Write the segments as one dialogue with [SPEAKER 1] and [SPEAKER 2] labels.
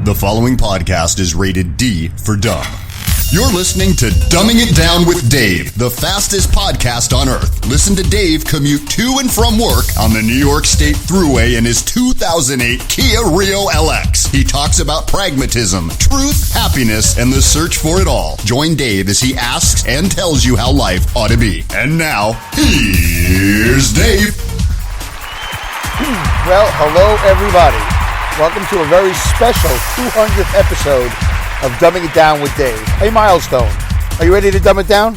[SPEAKER 1] The following podcast is rated D for dumb. You're listening to Dumbing It Down with Dave, the fastest podcast on earth. Listen to Dave commute to and from work on the New York State Thruway in his 2008 Kia Rio LX. He talks about pragmatism, truth, happiness, and the search for it all. Join Dave as he asks and tells you how life ought to be. And now, here's Dave.
[SPEAKER 2] Well, hello everybody. Welcome to a very special 200th episode of Dumbing It Down with Dave. A milestone. Are you ready to dumb it down?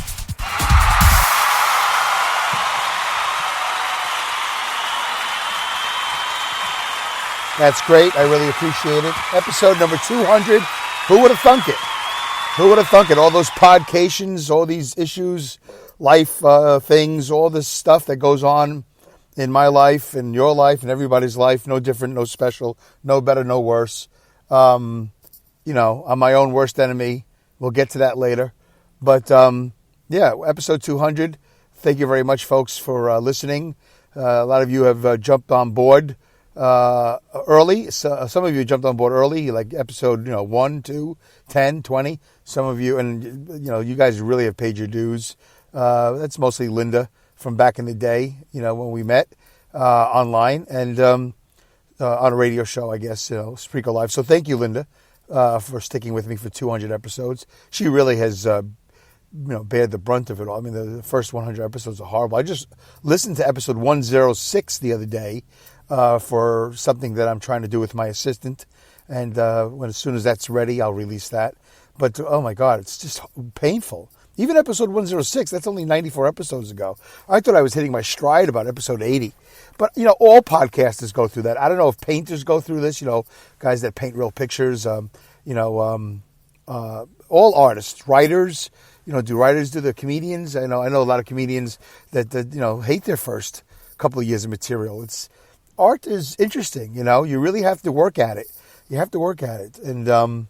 [SPEAKER 2] That's great. I really appreciate it. Episode number 200. Who would have thunk it? Who would have thunk it? All those podcations, all these issues, life things, all this stuff that goes on in my life, in your life, in everybody's life. No different, no special, no better, no worse. You know, I'm my own worst enemy. We'll get to that later. But, yeah, episode 200. Thank you very much, folks, for listening. A lot of you have jumped on board early. So, some of you jumped on board early, like episode 1, 2, 10, 20. Some of you, and, you guys really have paid your dues. That's mostly Linda from back in the day, when we met online and on a radio show, I guess, Spreaker Live. So thank you, Linda. For sticking with me for 200 episodes. She really has, bared the brunt of it all. I mean, the first 100 episodes are horrible. I just listened to episode 106 the other day for something that I'm trying to do with my assistant. And as soon as that's ready, I'll release that. But, oh my God, it's just painful. Even episode 106, that's only 94 episodes ago. I thought I was hitting my stride about episode 80. But, all podcasters go through that. I don't know if painters go through this, guys that paint real pictures, all artists, writers, do writers do the comedians? I know a lot of comedians that hate their first couple of years of material. Art is interesting, you really have to work at it. You have to work at it. And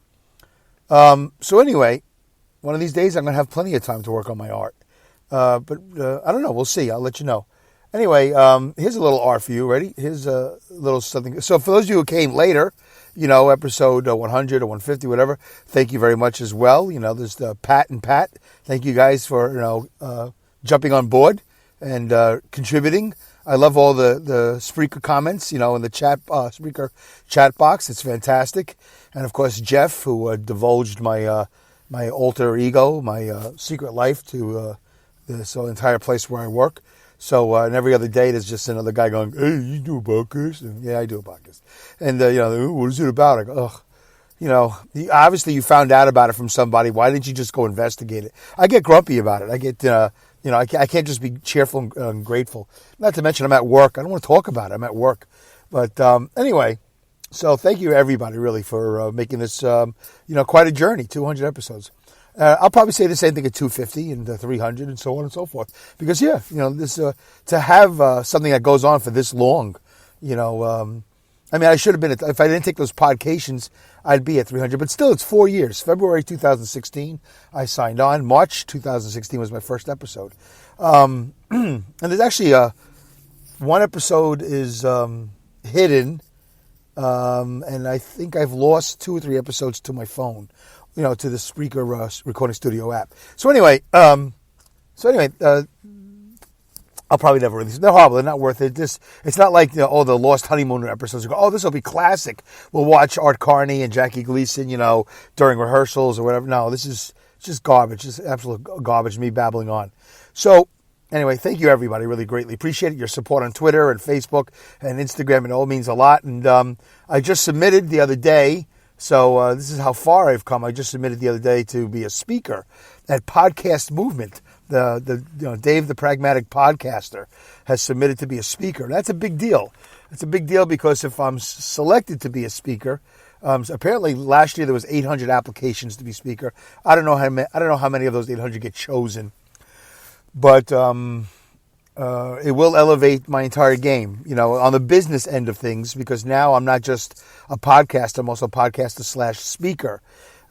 [SPEAKER 2] so anyway, one of these days I'm going to have plenty of time to work on my art. But I don't know. We'll see. I'll let you know. Anyway, here's a little art for you. Ready? Here's a little something. So for those of you who came later, episode 100 or 150, whatever, thank you very much as well. There's Pat and Pat. Thank you guys for, jumping on board and contributing. I love all the Spreaker comments, in the chat, Spreaker chat box. It's fantastic. And of course, Jeff, who divulged my alter ego, my secret life to this entire place where I work. So, and every other day, there's just another guy going, hey, you do a podcast? And, yeah, I do a podcast. And, what is it about? I go, ugh. Obviously you found out about it from somebody. Why didn't you just go investigate it? I get grumpy about it. I get, I can't just be cheerful and grateful. Not to mention I'm at work. I don't want to talk about it. I'm at work. But anyway, so thank you, everybody, really, for making this, quite a journey, 200 episodes. I'll probably say the same thing at 250 and 300 and so on and so forth. Because, this to have something that goes on for this long, I should have been, if I didn't take those podcations, I'd be at 300. But still, it's 4 years. February 2016, I signed on. March 2016 was my first episode. And there's actually one episode is hidden, and I think I've lost 2 or 3 episodes to my phone. To the Spreaker recording studio app. So anyway, I'll probably never release. They're horrible. They're not worth it. It's not like the Lost Honeymoon episodes. You go, this will be classic. We'll watch Art Carney and Jackie Gleason, during rehearsals or whatever. No, this is just garbage. Just absolute garbage. Me babbling on. So anyway, thank you everybody. Really greatly appreciate it. Your support on Twitter and Facebook and Instagram. It all means a lot. And I just submitted the other day. So this is how far I've come. I just submitted the other day to be a speaker at Podcast Movement. Dave the Pragmatic Podcaster has submitted to be a speaker. That's a big deal. It's a big deal because if I'm selected to be a speaker, apparently last year there was 800 applications to be speaker. I don't know how many of those 800 get chosen, but it will elevate my entire game, on the business end of things, because now I'm not just a podcaster, I'm also a podcaster / speaker.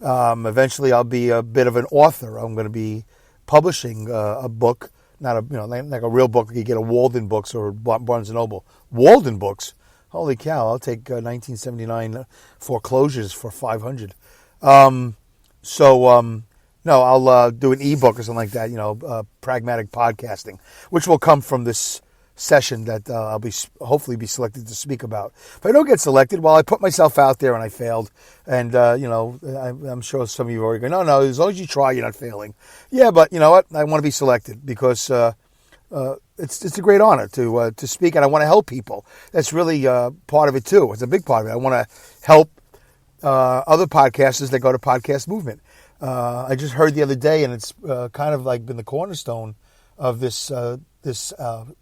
[SPEAKER 2] Eventually I'll be a bit of an author. I'm going to be publishing a book, not like a real book. You get a Walden Books or Barnes & Noble. Walden Books? Holy cow! I'll take 1979 foreclosures for 500. No, I'll do an ebook or something like that. Pragmatic podcasting, which will come from this session that I'll be hopefully be selected to speak about. If I don't get selected, well, I put myself out there and I failed. And I'm sure some of you are already going, no, as long as you try, you're not failing. Yeah, but you know what? I want to be selected because it's a great honor to speak, and I want to help people. That's really part of it too. It's a big part of it. I want to help other podcasters that go to Podcast Movement. I just heard the other day, and it's kind of like been the cornerstone of this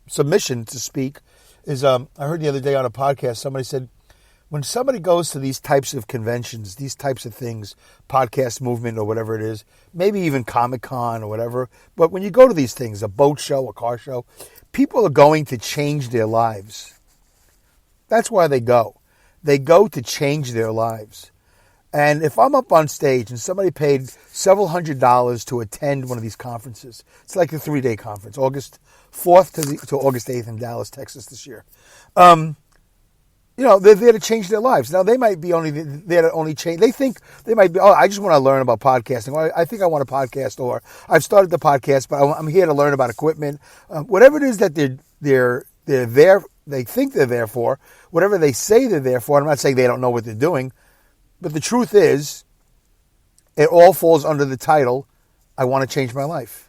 [SPEAKER 2] submission to speak. Is I heard the other day on a podcast, somebody said, when somebody goes to these types of conventions, these types of things, Podcast Movement or whatever it is, maybe even Comic-Con or whatever, but when you go to these things, a boat show, a car show, people are going to change their lives. That's why they go. They go to change their lives. And if I'm up on stage and somebody paid several $100s to attend one of these conferences, it's like a 3-day conference, August 4th to August 8th in Dallas, Texas this year. They're there to change their lives. Now, they might be only there to only change. They think they might be, I just want to learn about podcasting. Or I think I want a podcast, or I've started the podcast, but I'm here to learn about equipment. Whatever it is that they're there, they think they're there for, whatever they say they're there for. I'm not saying they don't know what they're doing, but the truth is, it all falls under the title, I want to change my life.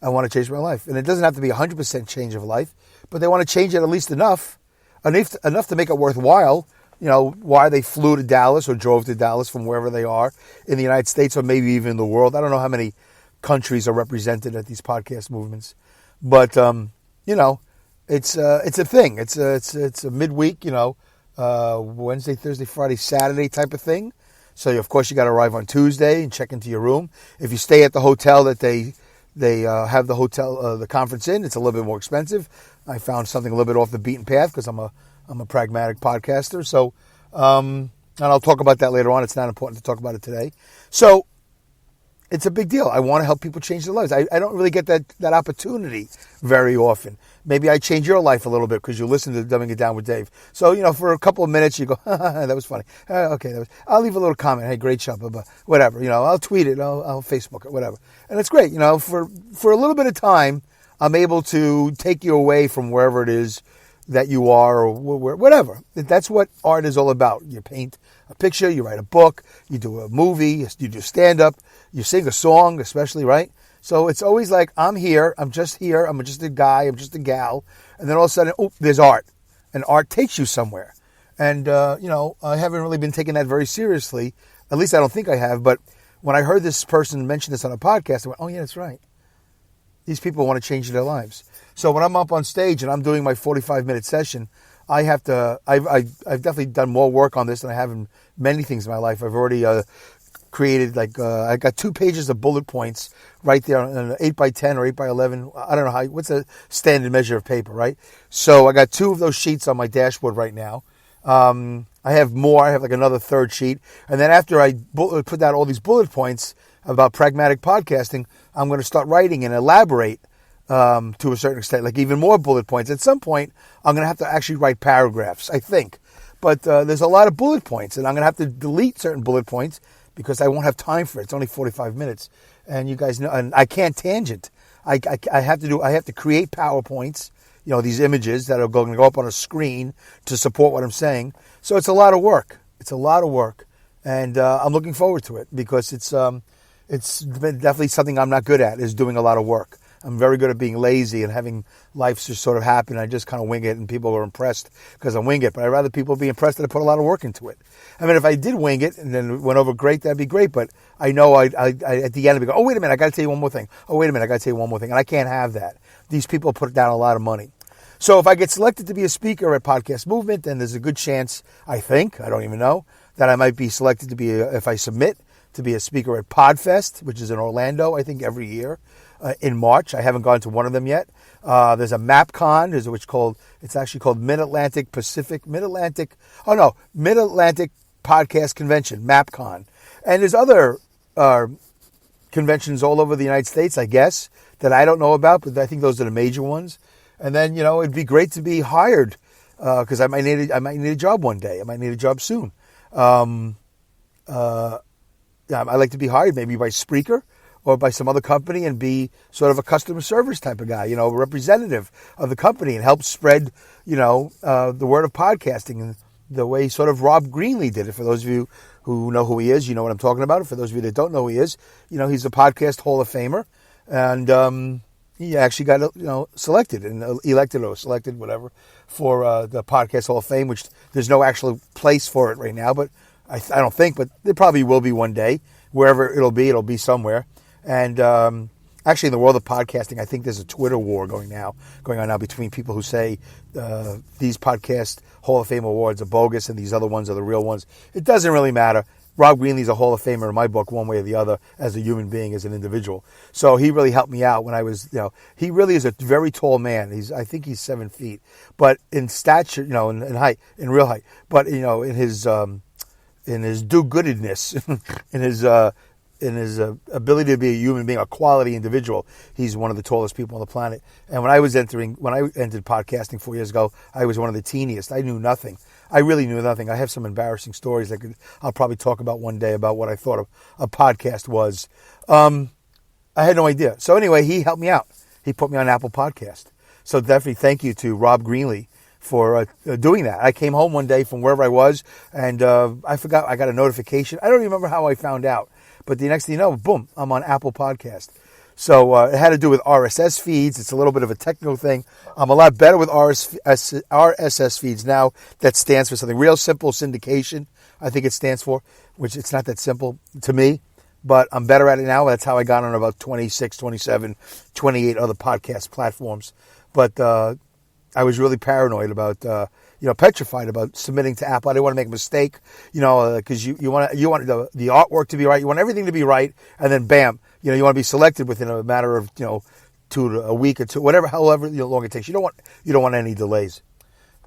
[SPEAKER 2] I want to change my life. And it doesn't have to be 100% change of life, but they want to change it at least enough to make it worthwhile, why they flew to Dallas or drove to Dallas from wherever they are in the United States or maybe even the world. I don't know how many countries are represented at these podcast movements, but it's a thing. It's a midweek, Wednesday, Thursday, Friday, Saturday type of thing. So of course you got to arrive on Tuesday and check into your room. If you stay at the hotel that they have the conference in, it's a little bit more expensive. I found something a little bit off the beaten path because I'm a pragmatic podcaster. So, and I'll talk about that later on. It's not important to talk about it today. So, it's a big deal. I want to help people change their lives. I don't really get that opportunity very often. Maybe I change your life a little bit because you listen to Dumbing It Down with Dave. So, for a couple of minutes you go, that was funny. Okay, I'll leave a little comment. Hey, great job, whatever. I'll tweet it. I'll Facebook it, whatever. And it's great. For a little bit of time, I'm able to take you away from wherever it is that you are or whatever. That's what art is all about. You paint a picture, you write a book, you do a movie, you do stand-up, you sing a song especially, right? So it's always like, I'm just a guy, I'm just a gal, and then all of a sudden, there's art. And art takes you somewhere. And, I haven't really been taking that very seriously. At least I don't think I have. But when I heard this person mention this on a podcast, I went, oh, yeah, that's right. These people want to change their lives. So when I'm up on stage and I'm doing my 45-minute session, I've definitely done more work on this than I have in many things in my life. I've already created, I got 2 pages of bullet points right there on an 8x10 or 8x11. I don't know what's the standard measure of paper, right? So I got 2 of those sheets on my dashboard right now. I have more. I have another 3rd sheet. And then after I put down all these bullet points about pragmatic podcasting, I'm going to start writing and elaborate to a certain extent, like even more bullet points. At some point, I'm going to have to actually write paragraphs, I think. But there's a lot of bullet points, and I'm going to have to delete certain bullet points because I won't have time for it. It's only 45 minutes. And you guys know, and I can't tangent. I have to create PowerPoints, these images that are going to go up on a screen to support what I'm saying. So it's a lot of work. And I'm looking forward to it because it's been definitely something I'm not good at, is doing a lot of work. I'm very good at being lazy and having life just sort of happen. I just kind of wing it, and people are impressed because I wing it. But I'd rather people be impressed that I put a lot of work into it. I mean, if I did wing it and then it went over great, that'd be great. But I know I at the end, I'd go, oh, wait a minute, I got to tell you one more thing. Oh, wait a minute, I got to tell you one more thing. And I can't have that. These people put down a lot of money. So if I get selected to be a speaker at Podcast Movement, then there's a good chance, I don't even know, that I might be selected to be, if I submit, to be a speaker at Podfest, which is in Orlando, I think, every year in March. I haven't gone to one of them yet. There's a MapCon, it's actually called Mid-Atlantic Podcast Convention, MapCon. And there's other conventions all over the United States, I guess, that I don't know about, but I think those are the major ones. And then, it'd be great to be hired because I might need a job one day. I might need a job soon. I like to be hired maybe by Spreaker or by some other company and be sort of a customer service type of guy, a representative of the company and help spread, the word of podcasting and the way sort of Rob Greenlee did it. For those of you who know who he is, you know what I'm talking about. For those of you that don't know who he is, he's a podcast Hall of Famer, and he actually got selected and elected or selected, whatever, for the Podcast Hall of Fame, which there's no actual place for it right now, but I don't think, but there probably will be one day. Wherever it'll be somewhere. And actually, in the world of podcasting, I think there's a Twitter war going on now between people who say these podcast Hall of Fame awards are bogus and these other ones are the real ones. It doesn't really matter. Rob Greenlee's a Hall of Famer in my book, one way or the other, as a human being, as an individual. So he really helped me out when I was, he really is a very tall man. I think he's 7 feet, but in stature, in height, in real height, but in his do-goodedness, in his ability to be a human being, a quality individual, he's one of the tallest people on the planet. And when I entered podcasting 4 years ago, I was one of the teeniest. I knew nothing. I really knew nothing. I have some embarrassing stories I'll probably talk about one day about what I thought a podcast was. I had no idea. So anyway, he helped me out. He put me on Apple Podcast. So definitely thank you to Rob Greenlee for doing that. I came home one day from wherever I was, and I forgot I got a notification. I don't remember how I found out, but the next thing you know, boom, I'm on Apple Podcast. So it had to do with RSS feeds. It's a little bit of a technical thing. I'm a lot better with RSS feeds now. That stands for something real simple, syndication, I think it stands for, which it's not that simple to me, but I'm better at it now. That's how I got on about 26, 27, 28 other podcast platforms. But I was really paranoid about, petrified about submitting to Apple. I didn't want to make a mistake, because you want the artwork to be right. You want everything to be right. And then bam, you want to be selected within a matter of, a week or two, however long it takes. You don't want any delays.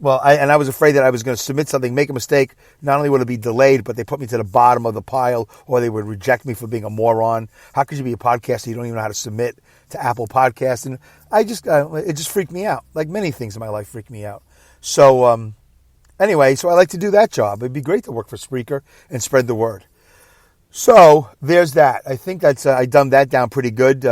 [SPEAKER 2] Well, I was afraid that I was going to submit something, make a mistake. Not only would it be delayed, but they put me to the bottom of the pile, or they would reject me for being a moron. How could you be a podcaster? You don't even know how to submit to Apple Podcasts. And it just freaked me out. Like many things in my life freaked me out. So anyway, I like to do that job. It'd be great to work for Spreaker and spread the word. So there's that. I think that's I dumbed that down pretty good.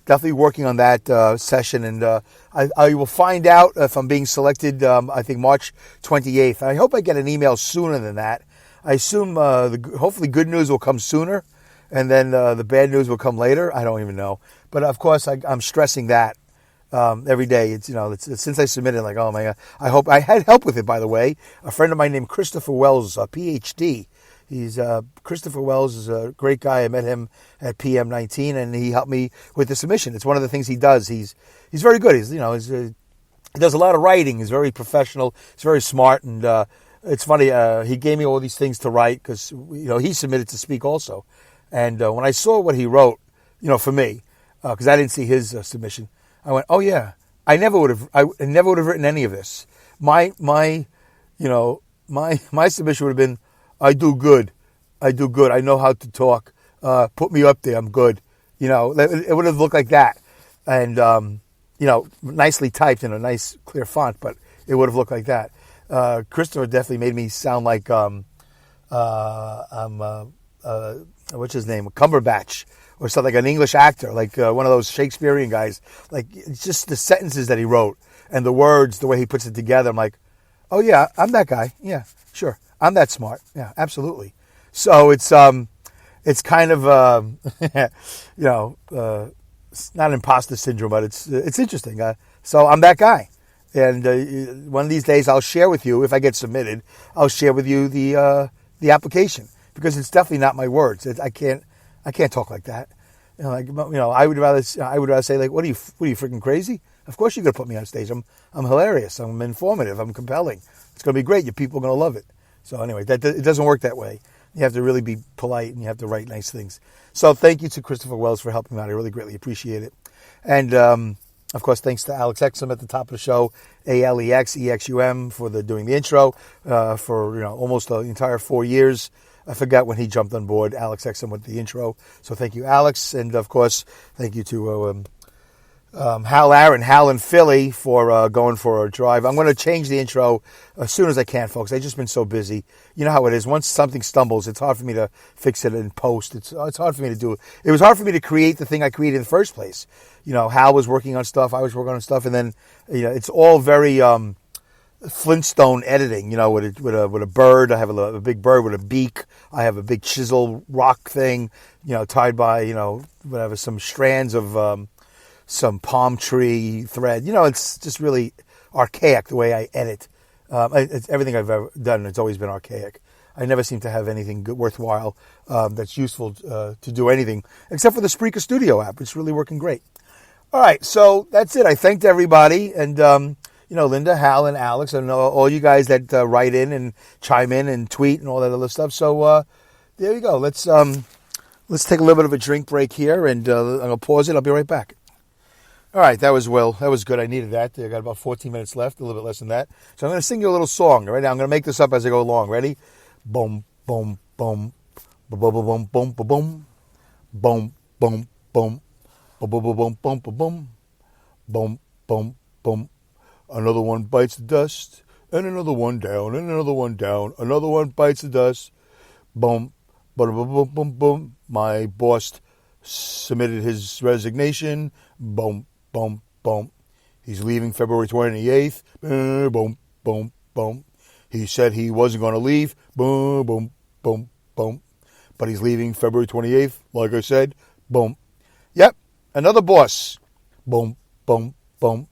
[SPEAKER 2] Definitely working on that session, and I will find out if I'm being selected, I think March 28th. I hope I get an email sooner than that. I assume hopefully good news will come sooner, and then the bad news will come later. I don't even know. But, of course, I'm stressing that every day. It's since I submitted, like, oh, my God. I had help with it, by the way. A friend of mine named Christopher Wells, a PhD. Christopher Wells is a great guy. I met him at PM19, and he helped me with the submission. It's one of the things he does. He's very good. He does a lot of writing. He's very professional. He's very smart, and it's funny. He gave me all these things to write because he submitted to speak also. And when I saw what he wrote, for me, because I didn't see his submission, I went, oh yeah, I never would have written any of this. My submission would have been, I do good. I know how to talk. Put me up there. I'm good. It would have looked like that. And, nicely typed in a nice, clear font, but it would have looked like that. Christopher definitely made me sound like, I'm, what's his name? Cumberbatch or something, like an English actor, like one of those Shakespearean guys. Like, it's just the sentences that he wrote and the words, the way he puts it together. I'm like, oh yeah, I'm that guy. Yeah, sure. I'm that smart. Yeah, absolutely. So it's kind of, it's not imposter syndrome, but it's interesting. So I'm that guy. And one of these days I'll share with you, if I get submitted, I'll share with you the application, because it's definitely not my words. I can't talk like that. I would rather say, like, what are you freaking crazy? Of course you're going to put me on stage. I'm hilarious. I'm informative. I'm compelling. It's going to be great. Your people are going to love it. So anyway, it doesn't work that way. You have to really be polite, and you have to write nice things. So thank you to Christopher Wells for helping me out. I really greatly appreciate it. And, of course, thanks to Alex Exum at the top of the show, ALEXEXUM, for doing the intro for almost the entire 4 years. I forgot when he jumped on board, Alex Exum, with the intro. So thank you, Alex. And, of course, thank you to Hal in Philly for going for a drive. I'm going to change the intro as soon as I can, folks. I've just been so busy. You know how it is. Once something stumbles, it's hard for me to fix it in post. It's hard for me to do it. It was hard for me to create the thing I created in the first place. You know, Hal was working on stuff, I was working on stuff, and then it's all very Flintstone editing. You know, with a bird. I have a big bird with a beak. I have a big chisel rock thing. Tied by whatever, some strands of some palm tree thread. It's just really archaic the way I edit. It's everything I've ever done. It's always been archaic. I never seem to have anything good, worthwhile that's useful to do anything, except for the Spreaker Studio app. It's really working great. All right, so that's it. I thanked everybody, and Linda, Hal, and Alex, and all you guys that write in and chime in and tweet and all that other stuff. So there you go. Let's take a little bit of a drink break here, and I'm gonna pause it. I'll be right back. All right, that was Will. That was good. I needed that. I got about 14 minutes left, a little bit less than that. So I'm going to sing you a little song. Right now, I'm going to make this up as I go along. Ready? Boom, boom, boom, boom, boom, boom, boom, boom, boom, boom, boom, boom, boom, boom, boom, boom, boom, boom. Another one bites the dust, and another one down, and another one down. Another one bites the dust. Boom, boom, boom, boom, boom. My boss submitted his resignation. Boom. Boom, boom. He's leaving February 28th. Boom, boom, boom. He said he wasn't going to leave. Boom, boom, boom, boom. But he's leaving February 28th. Like I said, boom. Yep, another boss. Boom, boom, boom.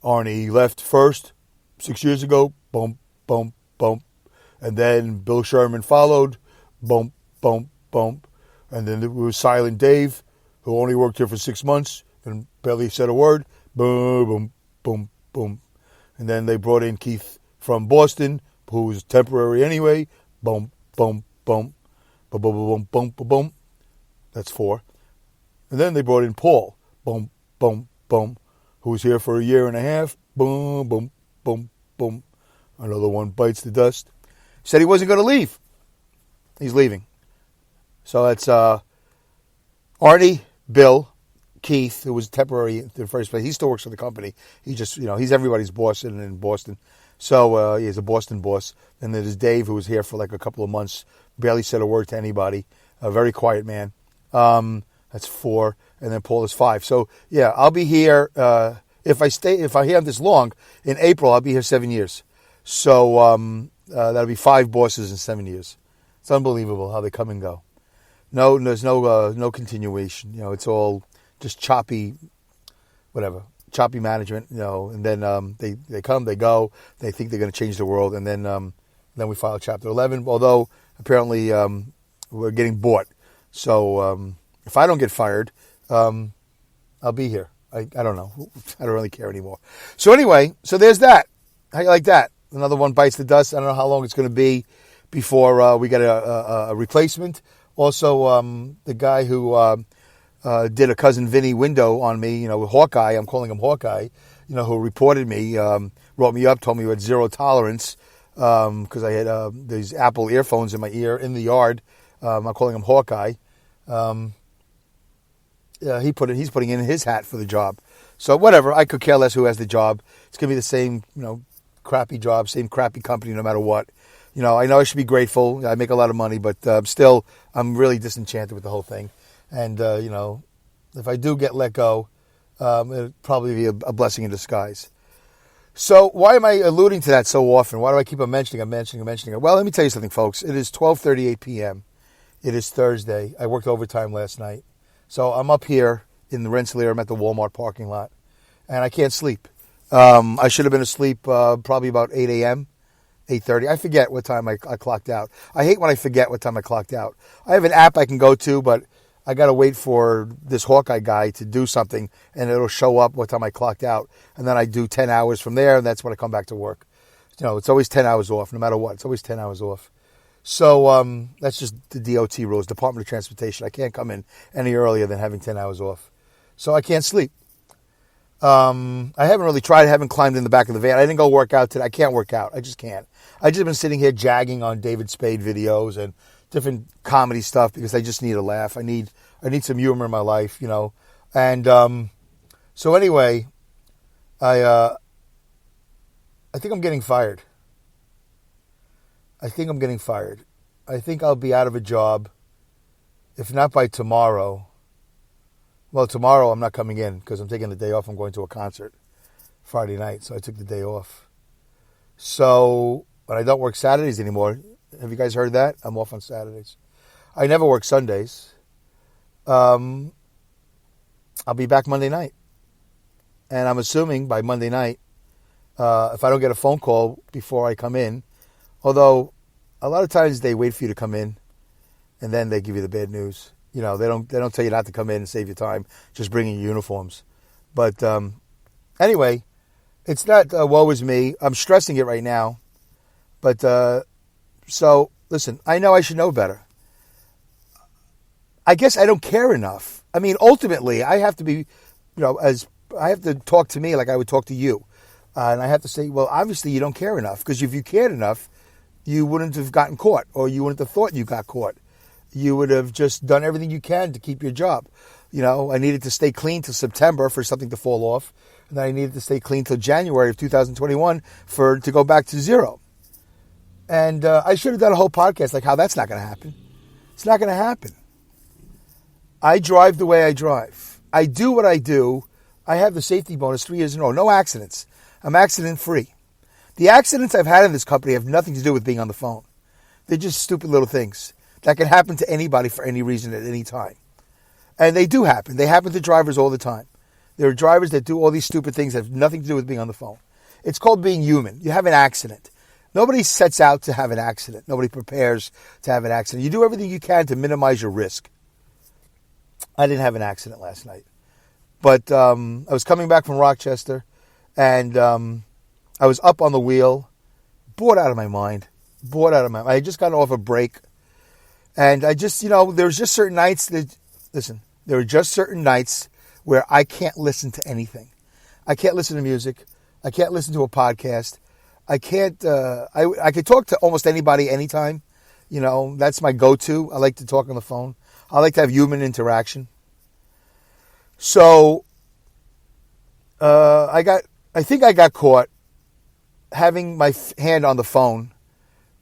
[SPEAKER 2] Arnie left first 6 years ago. Boom, boom, boom. And then Bill Sherman followed. Boom, boom, boom. And then there was Silent Dave, who only worked here for 6 months and barely said a word. Boom, boom, boom, boom. And then they brought in Keith from Boston, who was temporary anyway. Boom, boom, boom. Boom, boom, boom, boom, boom, boom. That's 4. And then they brought in Paul. Boom, boom, boom. Who was here for a year and a half. Boom, boom, boom, boom. Another one bites the dust. Said he wasn't going to leave. He's leaving. So that's Arnie, Bill, Keith, who was temporary in the first place. He still works for the company. He just, he's everybody's boss in Boston. So he's a Boston boss. And then there's Dave, who was here for like a couple of months, barely said a word to anybody. A very quiet man. That's 4. And then Paul is 5. So yeah, I'll be here. If I have this long, in April, I'll be here 7 years. So that'll be 5 bosses in 7 years. It's unbelievable how they come and go. No, there's no continuation. It's all just choppy management. And then they come, they go. They think they're going to change the world, and then we file Chapter 11. Although apparently we're getting bought. So if I don't get fired, I'll be here. I don't know. I don't really care anymore. So anyway, there's that. How you like that? Another one bites the dust. I don't know how long it's going to be before we get a replacement. Also, the guy who did a Cousin Vinny window on me, with Hawkeye, I'm calling him Hawkeye, who reported me, wrote me up, told me we had 0 tolerance because I had these Apple earphones in my ear in the yard. I'm calling him Hawkeye. He's putting in his hat for the job. So whatever, I could care less who has the job. It's going to be the same, crappy job, same crappy company no matter what. I know I should be grateful. I make a lot of money, but still, I'm really disenchanted with the whole thing. And, if I do get let go, it'll probably be a blessing in disguise. So why am I alluding to that so often? Why do I keep mentioning it? Well, let me tell you something, folks. It is 12:38 p.m. It is Thursday. I worked overtime last night. So I'm up here in the Rensselaer. I'm at the Walmart parking lot, and I can't sleep. I should have been asleep probably about 8 a.m., 8:30. I forget what time I clocked out. I hate when I forget what time I clocked out. I have an app I can go to, but I got to wait for this Hawkeye guy to do something, and it'll show up what time I clocked out. And then I do 10 hours from there, and that's when I come back to work. It's always 10 hours off, no matter what. It's always 10 hours off. So that's just the DOT rules, Department of Transportation. I can't come in any earlier than having 10 hours off. So I can't sleep. I haven't really tried. I haven't climbed in the back of the van. I didn't go work out today. I can't work out. I just can't. I just been sitting here jagging on David Spade videos and different comedy stuff because I just need a laugh. I need some humor in my life, And So anyway, I think I'm getting fired. I think I'll be out of a job, if not by tomorrow. Well, tomorrow I'm not coming in because I'm taking the day off. I'm going to a concert Friday night, so I took the day off. So, but I don't work Saturdays anymore. Have you guys heard that? I'm off on Saturdays. I never work Sundays. I'll be back Monday night. And I'm assuming by Monday night, if I don't get a phone call before I come in, although a lot of times they wait for you to come in and then they give you the bad news. You know, they don't tell you not to come in and save your time, just bring in your uniforms. But anyway, it's not woe is me. I'm stressing it right now. But so, listen, I know I should know better. I guess I don't care enough. I mean, ultimately, I have to be, as I have to talk to me like I would talk to you. And I have to say, well, obviously you don't care enough. Because if you cared enough, you wouldn't have gotten caught. Or you wouldn't have thought you got caught. You would have just done everything you can to keep your job. I needed to stay clean till September for something to fall off. And then I needed to stay clean till January of 2021 to go back to zero. And I should have done a whole podcast like how that's not going to happen. It's not going to happen. I drive the way I drive. I do what I do. I have the safety bonus 3 years in a row. No accidents. I'm accident free. The accidents I've had in this company have nothing to do with being on the phone. They're just stupid little things that can happen to anybody for any reason at any time. And they do happen. They happen to drivers all the time. There are drivers that do all these stupid things that have nothing to do with being on the phone. It's called being human. You have an accident. Nobody sets out to have an accident. Nobody prepares to have an accident. You do everything you can to minimize your risk. I didn't have an accident last night. But I was coming back from Rochester, and I was up on the wheel, bored out of my mind. I had just gotten off a break. And I just, there's just certain nights there are just certain nights where I can't listen to anything. I can't listen to music. I can't listen to a podcast. I can't, I could talk to almost anybody anytime. That's my go-to. I like to talk on the phone. I like to have human interaction. So, I think I got caught having my hand on the phone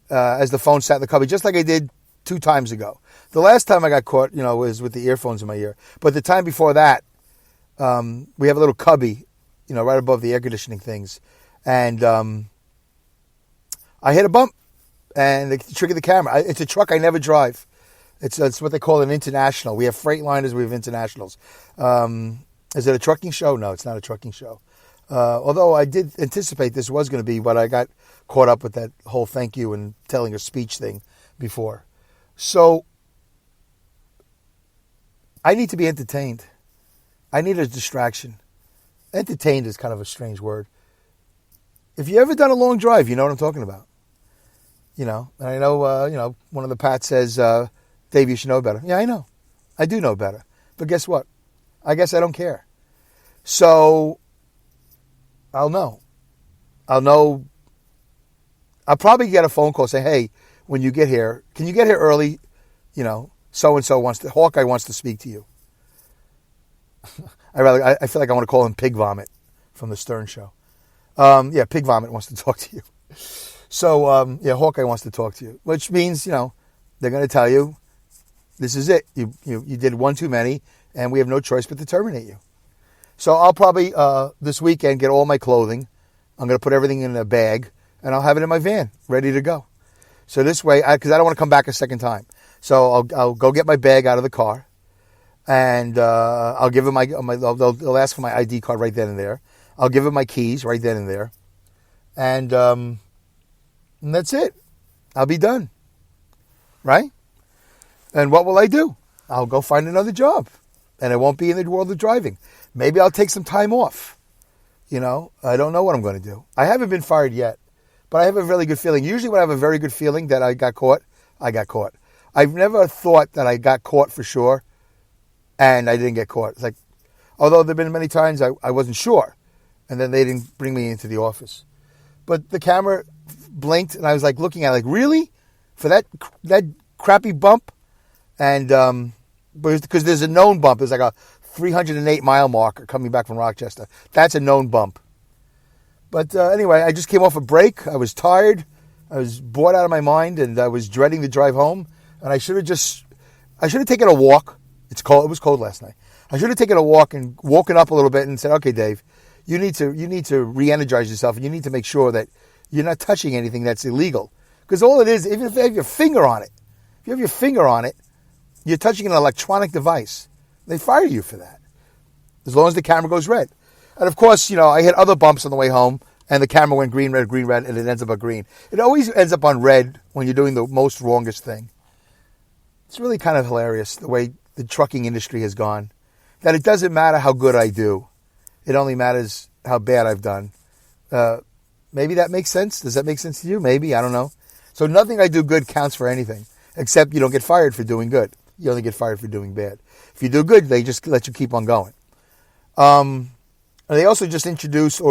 [SPEAKER 2] as the phone sat in the cubby, just like I did 2 times ago. The last time I got caught, was with the earphones in my ear. But the time before that, we have a little cubby, right above the air conditioning things. And I hit a bump and it triggered the camera. It's a truck I never drive. It's what they call an international. We have Freightliners, we have internationals. Is it a trucking show? No, it's not a trucking show. Although I did anticipate this was going to be, but I got caught up with that whole thank you and telling a speech thing before. So I need to be entertained. I need a distraction. Entertained is kind of a strange word. If you ever done a long drive, you know what I'm talking about. And I know, one of the Pats says, Dave, you should know better. Yeah, I know. I do know better. But guess what? I guess I don't care. So I'll know. I'll probably get a phone call saying, hey, when you get here, can you get here early? So-and-so Hawkeye wants to speak to you. I feel like I want to call him Pig Vomit from the Stern Show. Pig Vomit wants to talk to you. So, Hawkeye wants to talk to you, which means, they're going to tell you, this is it. You did one too many, and we have no choice but to terminate you. So I'll probably, this weekend, get all my clothing. I'm going to put everything in a bag, and I'll have it in my van, ready to go. So this way, because I don't want to come back a second time. So I'll go get my bag out of the car, and I'll give them they'll ask for my ID card right then and there. I'll give them my keys right then and there. And that's it. I'll be done. Right? And what will I do? I'll go find another job. And it won't be in the world of driving. Maybe I'll take some time off. I don't know what I'm going to do. I haven't been fired yet. But I have a really good feeling. Usually when I have a very good feeling that I got caught, I got caught. I've never thought that I got caught for sure and I didn't get caught. It's like, although there have been many times I wasn't sure. And then they didn't bring me into the office. But the camera blinked and I was like looking at it like, really? For that crappy bump? And because there's a known bump. There's like a 308 mile marker coming back from Rochester. That's a known bump. But anyway, I just came off a break. I was tired. I was bored out of my mind, and I was dreading the drive home. And I should have taken a walk. It was cold last night. I should have taken a walk and woken up a little bit and said, "Okay, Dave, you need to re-energize yourself, and you need to make sure that you're not touching anything that's illegal." Because all it is, even if you have your finger on it, you're touching an electronic device. They fire you for that, as long as the camera goes red. And of course, I hit other bumps on the way home, and the camera went green, red, and it ends up on green. It always ends up on red when you're doing the most wrongest thing. It's really kind of hilarious the way the trucking industry has gone. That it doesn't matter how good I do. It only matters how bad I've done. Maybe that makes sense. Does that make sense to you? Maybe. I don't know. So nothing I do good counts for anything, except you don't get fired for doing good. You only get fired for doing bad. If you do good, they just let you keep on going. They also just introduced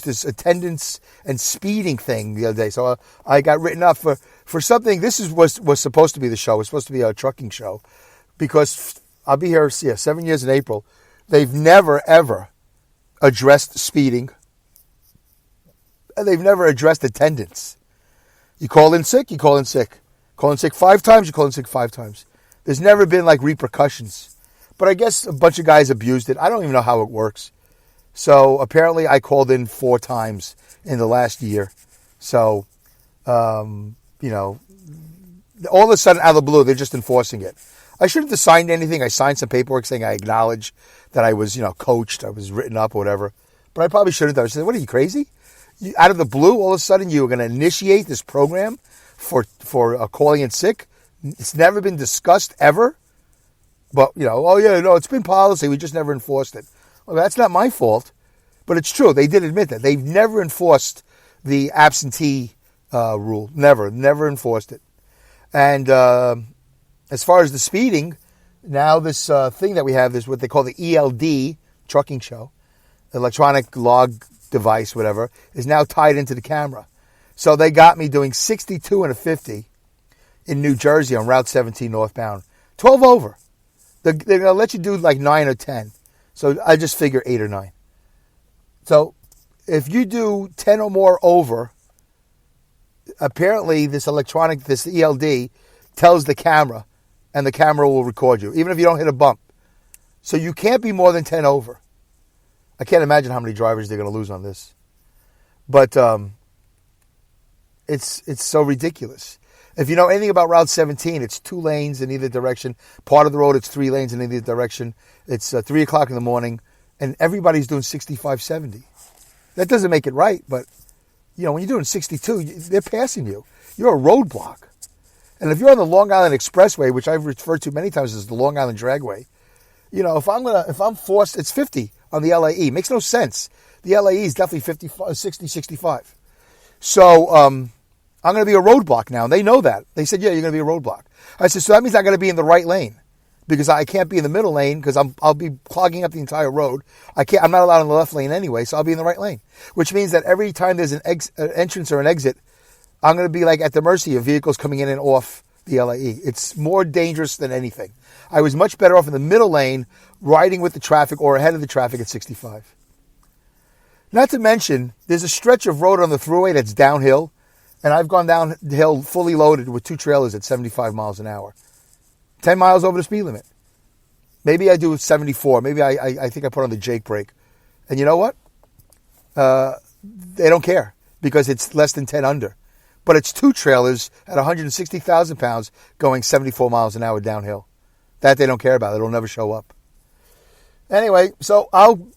[SPEAKER 2] this attendance and speeding thing the other day. So I got written up for something. This was supposed to be the show. It was supposed to be a trucking show, because I'll be here 7 years in April. They've never, ever addressed speeding. And they've never addressed attendance. You call in sick, you call in sick. Call in sick 5 times, you call in sick 5 times. There's never been repercussions. But I guess a bunch of guys abused it. I don't even know how it works. So apparently I called in 4 times in the last year. So, all of a sudden out of the blue, they're just enforcing it. I shouldn't have signed anything. I signed some paperwork saying I acknowledge that I was, coached, I was written up or whatever. But I probably shouldn't have. I said, what are you, crazy? Out of the blue, all of a sudden you were going to initiate this program for calling in sick? It's never been discussed ever. But, it's been policy. We just never enforced it. Well, that's not my fault. But it's true. They did admit that. They've never enforced the absentee rule. Never enforced it. And as far as the speeding, now this thing that we have, this what they call the ELD, trucking show, electronic log device, whatever, is now tied into the camera. So they got me doing 62 and a 50 in New Jersey on Route 17 northbound. 12 over. They're going to let you do 9 or 10. So I just figure 8 or 9. So if you do 10 or more over, apparently this ELD tells the camera, and the camera will record you, even if you don't hit a bump. So you can't be more than 10 over. I can't imagine how many drivers they're going to lose on this. But it's so ridiculous. If you know anything about Route 17, it's 2 lanes in either direction. Part of the road, it's 3 lanes in either direction. It's 3 o'clock in the morning, and everybody's doing 65, 70. That doesn't make it right, but when you're doing 62, they're passing you. You're a roadblock. And if you're on the Long Island Expressway, which I've referred to many times as the Long Island Dragway, if I'm forced, it's 50 on the LAE. It makes no sense. The LAE is definitely 60, 65. So I'm going to be a roadblock now. And they know that. They said, yeah, you're going to be a roadblock. I said, so that means I'm going to be in the right lane, because I can't be in the middle lane because I'll be clogging up the entire road. I'm not allowed in the left lane anyway, so I'll be in the right lane, which means that every time there's an entrance or an exit, I'm going to be at the mercy of vehicles coming in and off the LAE. It's more dangerous than anything. I was much better off in the middle lane, riding with the traffic or ahead of the traffic at 65. Not to mention, there's a stretch of road on the thruway that's downhill, and I've gone downhill fully loaded with 2 trailers at 75 miles an hour. 10 miles over the speed limit. Maybe I do 74. Maybe I think I put on the Jake brake. And you know what? They don't care, because it's less than 10 under. But it's 2 trailers at 160,000 pounds going 74 miles an hour downhill. That they don't care about. It'll never show up. Anyway, so I'll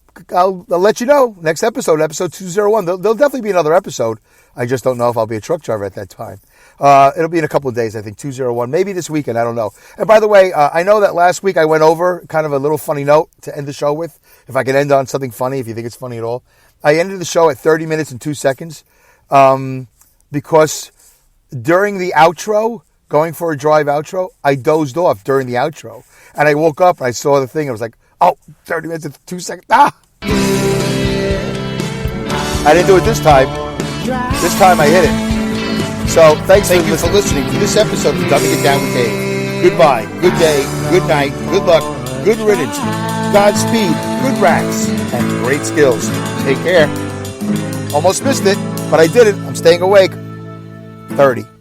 [SPEAKER 2] let you know next episode 201. There'll definitely be another episode. I just don't know if I'll be a truck driver at that time. It'll be in a couple of days, I think, 201. Maybe this weekend, I don't know. And by the way, I know that last week I went over kind of a little funny note to end the show with. If I could end on something funny, if you think it's funny at all. I ended the show at 30 minutes and 2 seconds because during the outro, going for a drive outro, I dozed off during the outro. And I woke up and I saw the thing. I was like, 30 minutes and 2 seconds. I didn't do it this time. This time I hit it. So thank you for listening to this episode of Dumbing It Down with Dave. Goodbye, good day, good night, good luck, good riddance. Godspeed, good racks, and great skills. Take care. Almost missed it, but I did it. I'm staying awake. 30.